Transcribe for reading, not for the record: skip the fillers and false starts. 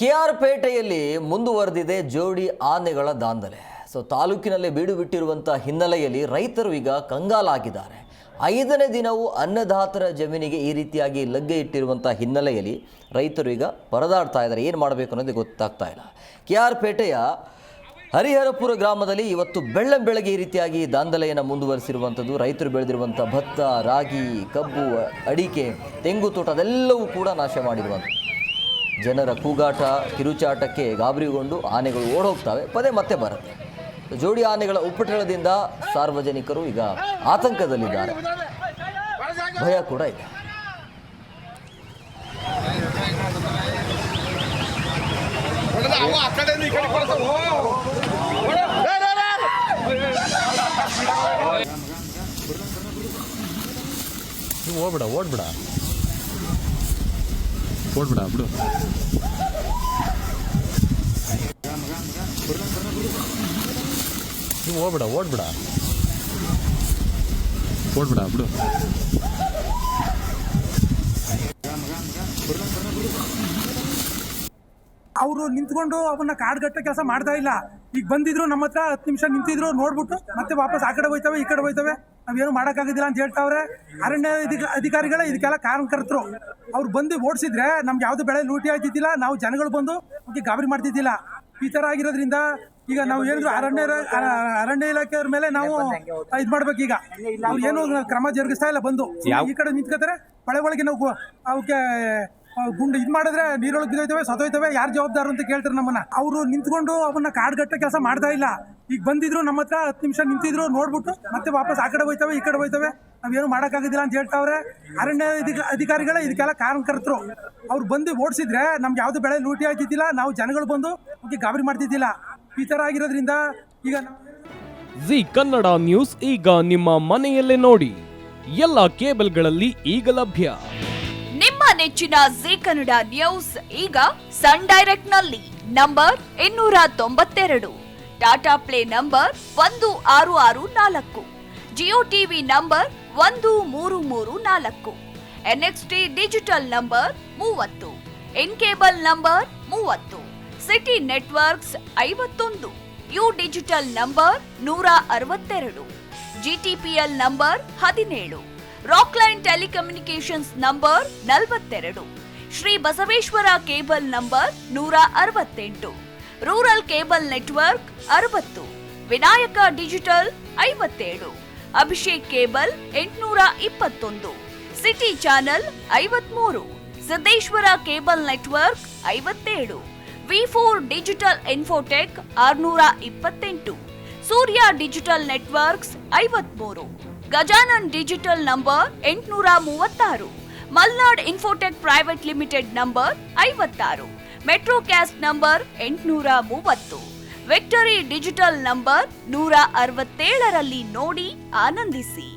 K R ಪೇಟೆಯಲ್ಲಿ ಮುಂದುವರೆದಿದೆ ಜೋಡಿ ಆನೆಗಳ ದಾಂಧಲೆ. ತಾಲೂಕಿನಲ್ಲಿ ಬೀಡು ಬಿಟ್ಟಿರುವಂಥ ಹಿನ್ನೆಲೆಯಲ್ಲಿ ರೈತರು ಈಗ ಕಂಗಾಲಾಗಿದ್ದಾರೆ. 5ನೇ ದಿನವೂ ಅನ್ನದಾತರ ಜಮೀನಿಗೆ ಈ ರೀತಿಯಾಗಿ ಲಗ್ಗೆ ಇಟ್ಟಿರುವಂಥ ಹಿನ್ನೆಲೆಯಲ್ಲಿ ರೈತರು ಈಗ ಪರದಾಡ್ತಾ ಇದ್ದಾರೆ. ಏನು ಮಾಡಬೇಕು ಅನ್ನೋದು ಗೊತ್ತಾಗ್ತಾ ಇಲ್ಲ. ಕೆಆರ್ ಪೇಟೆಯ ಹರಿಹರಪುರ ಗ್ರಾಮದಲ್ಲಿ ಇವತ್ತು ಬೆಳಗ್ಗೆ ಈ ರೀತಿಯಾಗಿ ದಾಂಧಲೆಯನ್ನು ಮುಂದುವರಿಸಿರುವಂಥದ್ದು. ರೈತರು ಬೆಳೆದಿರುವಂಥ ಭತ್ತ, ರಾಗಿ, ಕಬ್ಬು, ಅಡಿಕೆ, ತೆಂಗು ತೋಟ ಅದೆಲ್ಲವೂ ಕೂಡ ನಾಶ ಮಾಡಿರುವಂಥದ್ದು. ಜನರ ಕೂಗಾಟ, ಕಿರುಚಾಟಕ್ಕೆ ಗಾಬರಿಗೊಂಡು ಆನೆಗಳು ಓಡೋಗ್ತವೆ, ಪದೇ ಮತ್ತೆ ಬರುತ್ತೆ. ಜೋಡಿ ಆನೆಗಳ ಉಪಟಳದಿಂದ ಸಾರ್ವಜನಿಕರು ಈಗ ಆತಂಕದಲ್ಲಿದ್ದಾರೆ, ಭಯ ಕೂಡ ಇದೆ. ಓಡ್ಬಿಡ ಓಡ್ಬಿಡ ಓಡ್ಬಿಡ ಬಿಡು. ನೀವು ಓಡ್ಬಿಡ ಓಡ್ಬಿಡ ಓಡ್ಬಿಡ ಬಿಡು. ಅವರು ನಿಂತ್ಕೊಂಡು ಅವನ್ನ ಕಾಡ್ಗಟ್ಟ ಕೆಲಸ ಮಾಡ್ತಾ ಇಲ್ಲ. ಈಗ ಬಂದಿದ್ರು ನಮ್ಮ ಹತ್ರ 10 ನಿಮಿಷ ನಿಂತಿದ್ರು, ನೋಡ್ಬಿಟ್ಟು ಮತ್ತೆ ವಾಪಸ್ ಆ ಕಡೆ ಹೋಯ್ತವೆ ಈ ಕಡೆ ಹೋಯ್ತವೆ, ನಾವೇನು ಮಾಡೋಕ್ಕಾಗೋದಿಲ್ಲ ಅಂತ ಹೇಳ್ತಾವ್ರೆ. ಅರಣ್ಯ ಅಧಿಕಾರಿಗಳೇ ಇದಕ್ಕೆಲ್ಲ ಕಾರಣಕರ್ತರು. ಅವ್ರು ಬಂದು ಓಡಿಸಿದ್ರೆ ನಮ್ಗೆ ಯಾವ್ದು ಬೆಳೆ ಲೂಟಿ ಆಗ್ತಿದ್ದಿಲ್ಲ, ನಾವು ಜನಗಳು ಬಂದು ಗಾಬರಿ ಮಾಡ್ತಿದ್ದಿಲ್ಲ. ಈ ತರ ಆಗಿರೋದ್ರಿಂದ ಈಗ ನಾವು ಏನಿದ್ರು ಅರಣ್ಯ ಇಲಾಖೆಯವ್ರ ಮೇಲೆ ನಾವು ಇದು ಮಾಡ್ಬೇಕು. ಈಗ ಅವ್ರು ಏನು ಕ್ರಮ ಜರುಗಿಸ್ತಾ ಇಲ್ಲ. ಬಂದು ಈ ಕಡೆ ನಿಂತ್ಕೋತಾರೆ, ಮಳೆ ಒಳಗೆ ನಾವು ಅವಕ್ಕೆ ಗುಂಡು ಇದು ಮಾಡಿದ್ರೆ ನೀರೊಳಗೆ ಬಿದ್ದೋಯ್ತವೆ, ಸತ್ತೋಯ್ತವೆ, ಯಾರು ಜವಾಬ್ದಾರ ಅಂತ ಕೇಳ್ತಾರೆ ನಮ್ಮನ್ನ. ಅವರು ನಿಂತ್ಕೊಂಡು ಅವನ್ನ ಕಾಡ್ಗಟ್ಟ ಕೆಲಸ ಮಾಡ್ತಾ ಇಲ್ಲ. ಈಗ ಬಂದಿದ್ರು ನಮ್ಮ ಹತ್ರ 10 ನಿಮಿಷ ನಿಂತಿದ್ರು, ನೋಡ್ಬಿಟ್ಟು ಮತ್ತೆ ವಾಪಸ್ ಆ ಕಡೆ ಹೋಯ್ತವೆ ಈ ಕಡೆ ಹೋಯ್ತವೆ, ನಾವೇನು ಮಾಡೋಕ್ಕಾಗೋದಿಲ್ಲ ಅಂತ ಹೇಳ್ತಾವ್ರೆ. ಅರಣ್ಯ ಅಧಿಕಾರಿಗಳೇ ಇದಕ್ಕೆಲ್ಲ ಕಾರಣಕರ್ತರು. ಅವ್ರು ಬಂದು ಓಡಿಸಿದ್ರೆ ನಮ್ಗೆ ಯಾವ್ದು ಬೆಳೆ ಲೂಟಿ ಆಗ್ತಿದ್ದಿಲ್ಲ, ನಾವು ಜನಗಳು ಬಂದು ಗಾಬರಿ ಮಾಡ್ತಿದ್ದಿಲ್ಲ. ಈ ತರ ಆಗಿರೋದ್ರಿಂದ ಈಗ ಜಿ ಕನ್ನಡ ನ್ಯೂಸ್ ಈಗ ನಿಮ್ಮ ಮನೆಯಲ್ಲೇ ನೋಡಿ. ಎಲ್ಲ ಕೇಬಲ್ಗಳಲ್ಲಿ ಈಗ ಲಭ್ಯ. ನಿಮ್ಮ ನೆಚ್ಚಿನ ಜಿ ಕನ್ನಡ ನ್ಯೂಸ್ ಈಗ ಸನ್ ಡೈರೆಕ್ಟ್ ನಲ್ಲಿ number 292, Tata play number 1664, Jio TV number 1334, NXT digital number 30, in cable number 30, city networks 51, U digital number 162, GTPL number 17, Rockline telecommunications number 42, Shri Basaveshwara cable number 168, rural cable network 60, Vinayaka digital 57, Abhishek cable 821, city channel 53, Siddeshwara cable network 57, V4 digital Infotech 628, Surya digital networks 53, Gajanan digital number 836, Malnad Infotech private limited number 56, Metrocast number 830, Victory Digital number 167ರಲ್ಲಿ ನೋಡಿ ಆನಂದಿಸಿ.